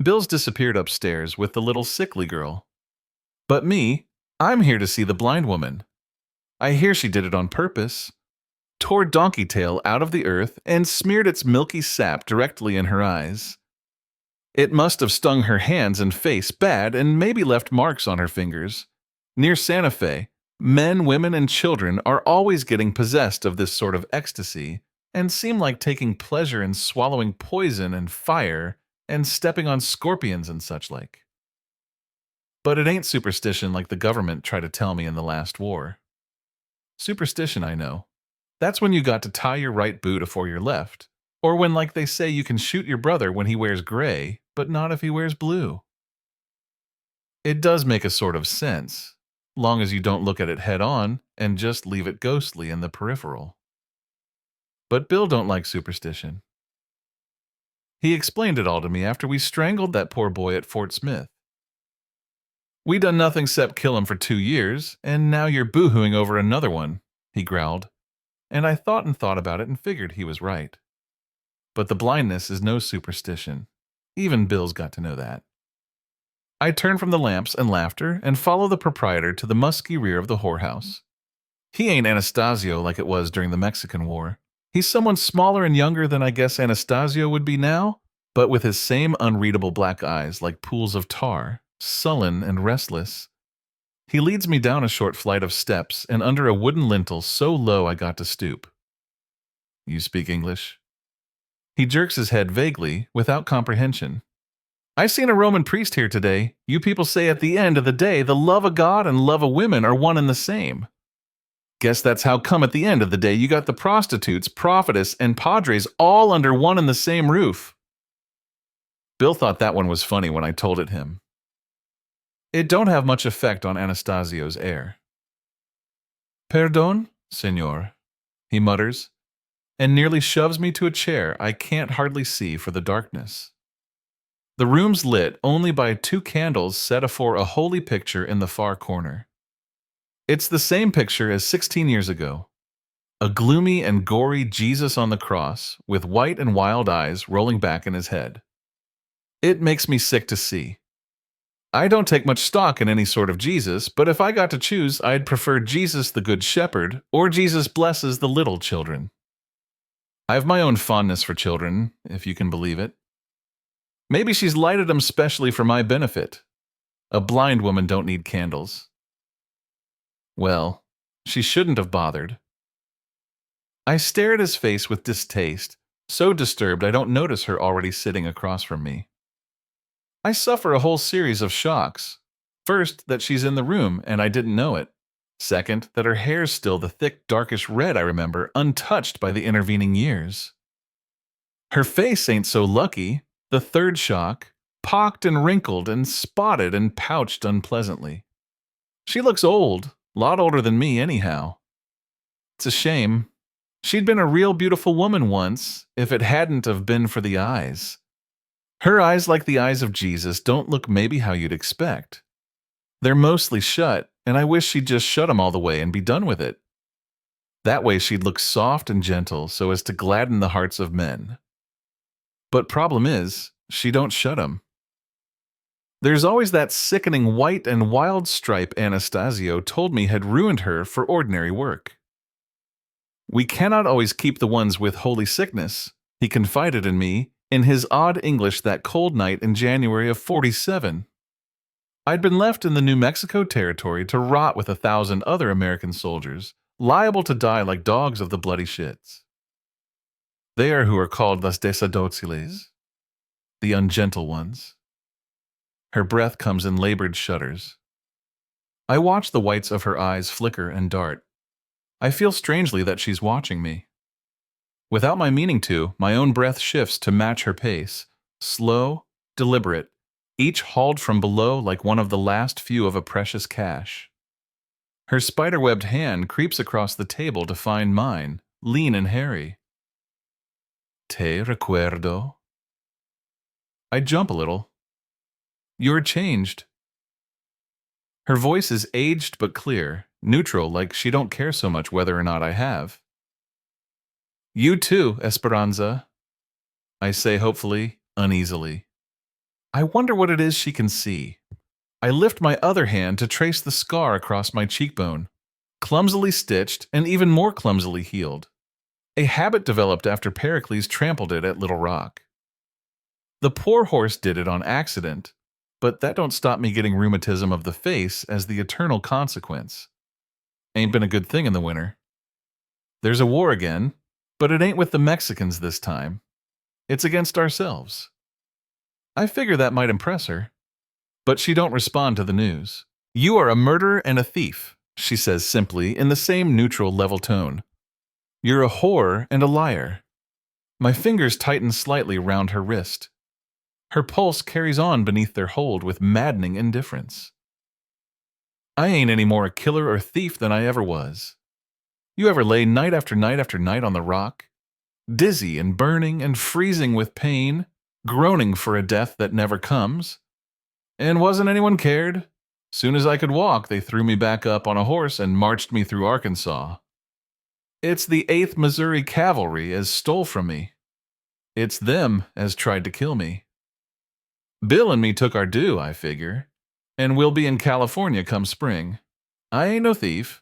Bill's disappeared upstairs with the little sickly girl. But me, I'm here to see the blind woman. I hear she did it on purpose. Tore Donkey Tail out of the earth and smeared its milky sap directly in her eyes. It must have stung her hands and face bad and maybe left marks on her fingers. Near Santa Fe, men, women, and children are always getting possessed of this sort of ecstasy and seem like taking pleasure in swallowing poison and fire and stepping on scorpions and such like. But it ain't superstition like the government tried to tell me in the last war. Superstition, I know. That's when you got to tie your right boot afore your left. Or when, like they say, you can shoot your brother when he wears gray, but not if he wears blue. It does make a sort of sense, long as you don't look at it head on and just leave it ghostly in the peripheral. But Bill don't like superstition. He explained it all to me after we strangled that poor boy at Fort Smith. We done nothing except kill him for 2 years, and now you're boo-hooing over another one, he growled, and I thought about it and figured he was right. But the blindness is no superstition. Even Bill's got to know that. I turn from the lamps and laughter and follow the proprietor to the musky rear of the whorehouse. He ain't Anastasio like it was during the Mexican War. He's someone smaller and younger than I guess Anastasio would be now, but with his same unreadable black eyes like pools of tar, sullen and restless. He leads me down a short flight of steps and under a wooden lintel so low I got to stoop. You speak English? He jerks his head vaguely, without comprehension. I seen a Roman priest here today. You people say at the end of the day the love of God and love of women are one and the same. Guess that's how come at the end of the day you got the prostitutes, prophetess, and padres all under one and the same roof. Bill thought that one was funny when I told it him. It don't have much effect on Anastasio's air. Perdon, senor, he mutters, and nearly shoves me to a chair I can't hardly see for the darkness. The room's lit only by 2 candles set afore a holy picture in the far corner. It's the same picture as 16 years ago. A gloomy and gory Jesus on the cross with white and wild eyes rolling back in his head. It makes me sick to see. I don't take much stock in any sort of Jesus, but if I got to choose, I'd prefer Jesus the Good Shepherd or Jesus blesses the little children. I have my own fondness for children, if you can believe it. Maybe she's lighted them specially for my benefit. A blind woman don't need candles. Well, she shouldn't have bothered. I stare at his face with distaste, so disturbed I don't notice her already sitting across from me. I suffer a whole series of shocks. First, that she's in the room and I didn't know it. Second, that her hair's still the thick, darkish red I remember, untouched by the intervening years. Her face ain't so lucky. The third shock, pocked and wrinkled and spotted and pouched unpleasantly. She looks old, lot older than me anyhow. It's a shame. She'd been a real beautiful woman once, if it hadn't have been for the eyes. Her eyes, like the eyes of Jesus, don't look maybe how you'd expect. They're mostly shut, and I wish she'd just shut 'em all the way and be done with it. That way she'd look soft and gentle so as to gladden the hearts of men. But problem is, she don't shut 'em. There's always that sickening white and wild stripe Anastasio told me had ruined her for ordinary work. We cannot always keep the ones with holy sickness, he confided in me in his odd English that cold night in January of '47. I'd been left in the New Mexico territory to rot with 1,000 other American soldiers, liable to die like dogs of the bloody shits. They are who are called las desadociles, the ungentle ones. Her breath comes in labored shudders. I watch the whites of her eyes flicker and dart. I feel strangely that she's watching me. Without my meaning to, my own breath shifts to match her pace, slow, deliberate, each hauled from below like one of the last few of a precious cache. Her spider-webbed hand creeps across the table to find mine, lean and hairy. Te recuerdo. I jump a little. You're changed. Her voice is aged but clear, neutral, like she don't care so much whether or not I have. You too, Esperanza, I say hopefully, uneasily. I wonder what it is she can see. I lift my other hand to trace the scar across my cheekbone, clumsily stitched and even more clumsily healed. A habit developed after Pericles trampled it at Little Rock. The poor horse did it on accident, but that don't stop me getting rheumatism of the face as the eternal consequence. Ain't been a good thing in the winter. There's a war again, but it ain't with the Mexicans this time. It's against ourselves. I figure that might impress her, but she don't respond to the news. You are a murderer and a thief, she says simply in the same neutral level tone. You're a whore and a liar. My fingers tighten slightly round her wrist. Her pulse carries on beneath their hold with maddening indifference. I ain't any more a killer or thief than I ever was. You ever lay night after night after night on the rock, dizzy and burning and freezing with pain, groaning for a death that never comes? And wasn't anyone cared? Soon as I could walk, they threw me back up on a horse and marched me through Arkansas. It's the 8th Missouri Cavalry as stole from me. It's them as tried to kill me. Bill and me took our due, I figure, and we'll be in California come spring. I ain't no thief.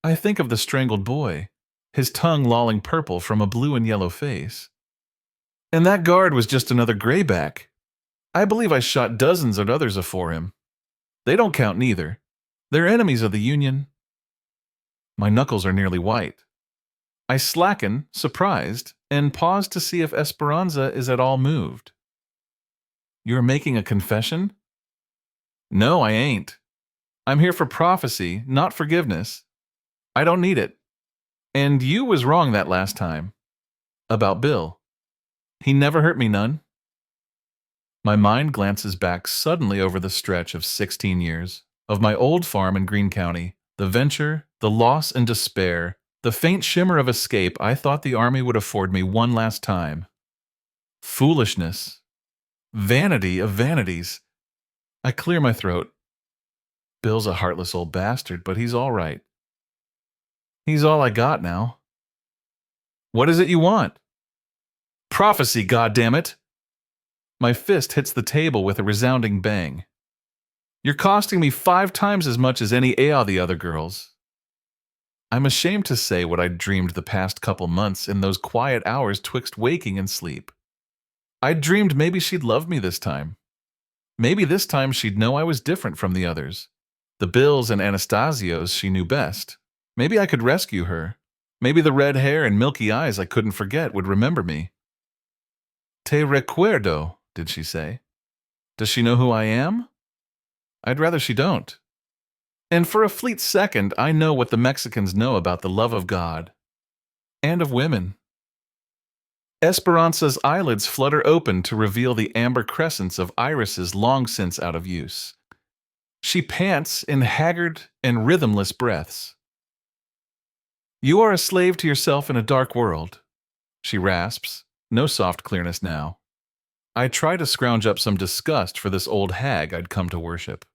I think of the strangled boy, his tongue lolling purple from a blue and yellow face. And that guard was just another grayback. I believe I shot dozens of others afore him. They don't count neither. They're enemies of the Union. My knuckles are nearly white. I slacken, surprised, and pause to see if Esperanza is at all moved. You are making a confession? No, I ain't. I'm here for prophecy, not forgiveness. I don't need it. And you was wrong that last time. About Bill. He never hurt me none. My mind glances back suddenly over the stretch of 16 years, of my old farm in Greene County, the venture, the loss and despair, the faint shimmer of escape I thought the army would afford me one last time. Foolishness. Vanity of vanities. I clear my throat. Bill's a heartless old bastard, but he's all right. He's all I got now. What is it you want? Prophecy, goddammit! My fist hits the table with a resounding bang. You're costing me 5 times as much as any of the other girls. I'm ashamed to say what I'd dreamed the past couple months in those quiet hours twixt waking and sleep. I'd dreamed maybe she'd love me this time. Maybe this time she'd know I was different from the others. The Bills and Anastasios she knew best. Maybe I could rescue her. Maybe the red hair and milky eyes I couldn't forget would remember me. Te recuerdo, did she say? Does she know who I am? I'd rather she don't. And for a fleet second, I know what the Mexicans know about the love of God. And of women. Esperanza's eyelids flutter open to reveal the amber crescents of irises long since out of use. She pants in haggard and rhythmless breaths. You are a slave to yourself in a dark world, she rasps, no soft clearness now. I try to scrounge up some disgust for this old hag I'd come to worship.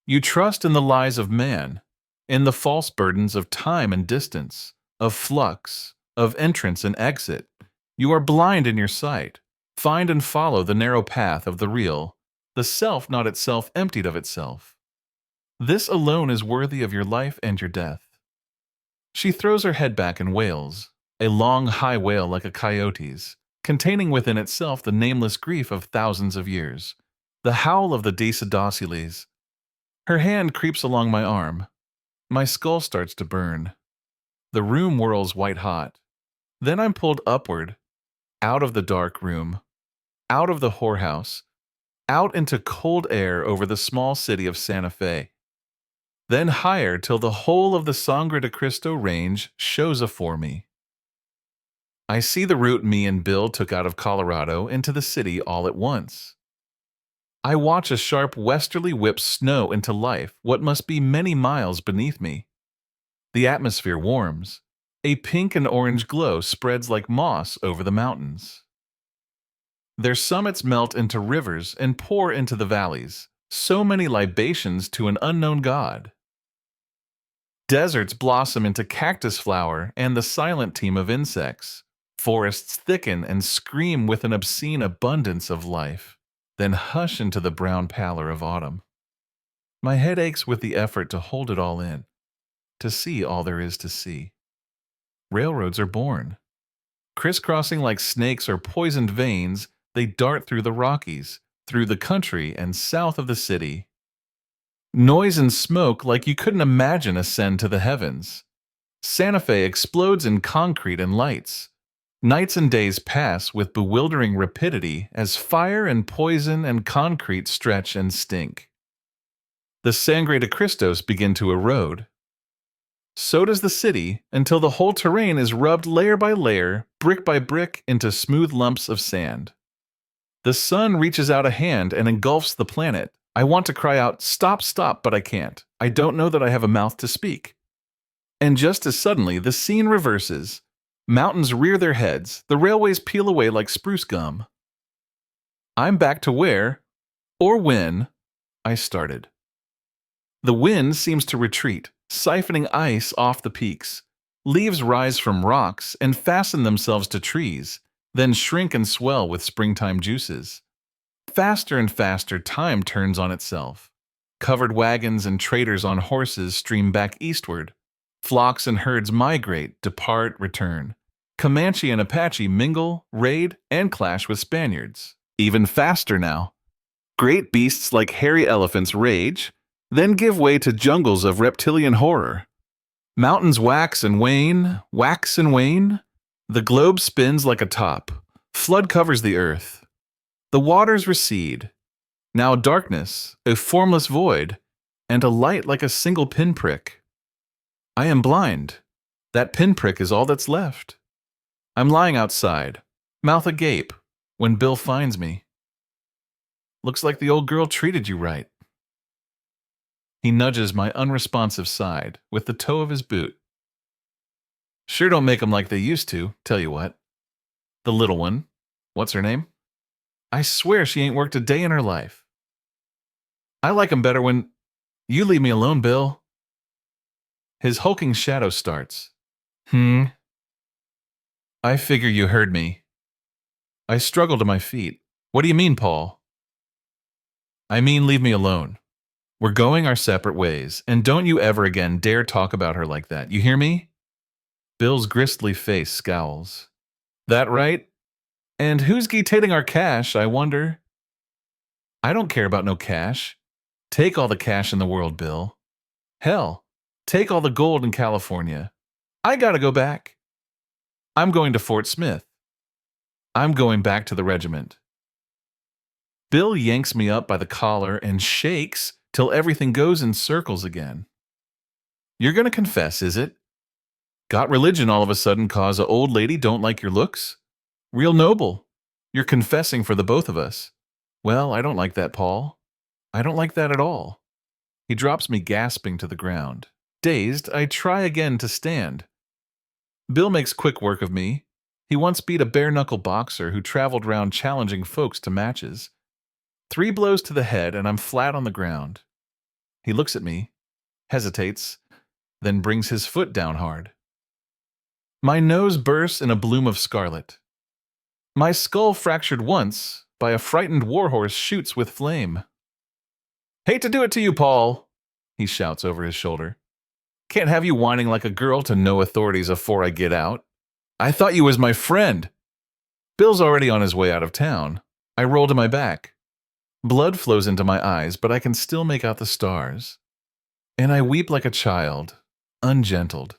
You trust in the lies of man, in the false burdens of time and distance, of flux, of entrance and exit. You are blind in your sight. Find and follow the narrow path of the real, the self not itself emptied of itself. This alone is worthy of your life and your death. She throws her head back and wails, a long, high wail like a coyote's, containing within itself the nameless grief of thousands of years, the howl of the Decidociles. Her hand creeps along my arm. My skull starts to burn. The room whirls white hot. Then I'm pulled upward, out of the dark room, out of the whorehouse, out into cold air over the small city of Santa Fe. Then higher till the whole of the Sangre de Cristo range shows afore me. I see the route me and Bill took out of Colorado into the city all at once. I watch a sharp westerly whip snow into life what must be many miles beneath me. The atmosphere warms. A pink and orange glow spreads like moss over the mountains. Their summits melt into rivers and pour into the valleys, so many libations to an unknown god. Deserts blossom into cactus flower and the silent teem of insects. Forests thicken and scream with an obscene abundance of life. then hush into the brown pallor of autumn. My head aches with the effort to hold it all in, to see all there is to see. Railroads are born. Crisscrossing like snakes or poisoned veins, they dart through the Rockies, through the country and south of the city. Noise and smoke like you couldn't imagine ascend to the heavens. Santa Fe explodes in concrete and lights. Nights and days pass with bewildering rapidity as fire and poison and concrete stretch and stink. The Sangre de Cristos begin to erode. So does the city until the whole terrain is rubbed layer by layer, brick by brick, into smooth lumps of sand. The sun reaches out a hand and engulfs the planet. I want to cry out, "Stop, stop," but I can't. I don't know that I have a mouth to speak. And just as suddenly, the scene reverses. Mountains rear their heads, the railways peel away like spruce gum. I'm back to where, or when, I started. The wind seems to retreat, siphoning ice off the peaks. Leaves rise from rocks and fasten themselves to trees, then shrink and swell with springtime juices. Faster and faster, time turns on itself. Covered wagons and traders on horses stream back eastward. Flocks and herds migrate, depart, return. Comanche and Apache mingle, raid, and clash with Spaniards. Even faster now. Great beasts like hairy elephants rage, then give way to jungles of reptilian horror. Mountains wax and wane, wax and wane. The globe spins like a top. Flood covers the earth. The waters recede. Now darkness, a formless void, and a light like a single pinprick. I am blind. That pinprick is all that's left. I'm lying outside, mouth agape, when Bill finds me. Looks like the old girl treated you right. He nudges my unresponsive side with the toe of his boot. Sure don't make 'em like they used to, tell you what. The little one, what's her name? I swear she ain't worked a day in her life. I like 'em better when... You leave me alone, Bill. His hulking shadow starts. I figure you heard me. I struggle to my feet. What do you mean, Paul? I mean, leave me alone. We're going our separate ways, and don't you ever again dare talk about her like that. You hear me? Bill's gristly face scowls. That right? And who's getating our cash, I wonder? I don't care about no cash. Take all the cash in the world, Bill. Hell, take all the gold in California. I gotta go back. I'm going to Fort Smith. I'm going back to the regiment. Bill yanks me up by the collar and shakes till everything goes in circles again. You're gonna confess, is it? Got religion all of a sudden cause a old lady don't like your looks? Real noble. You're confessing for the both of us. Well, I don't like that, Paul. I don't like that at all. He drops me gasping to the ground. Dazed, I try again to stand. Bill makes quick work of me. He once beat a bare-knuckle boxer who traveled round challenging folks to matches. 3 blows to the head and I'm flat on the ground. He looks at me, hesitates, then brings his foot down hard. My nose bursts in a bloom of scarlet. My skull fractured once by a frightened warhorse shoots with flame. Hate to do it to you, Paul, he shouts over his shoulder. Can't have you whining like a girl to no authorities afore I get out. I thought you was my friend. Bill's already on his way out of town. I roll to my back. Blood flows into my eyes, but I can still make out the stars. And I weep like a child, ungentled.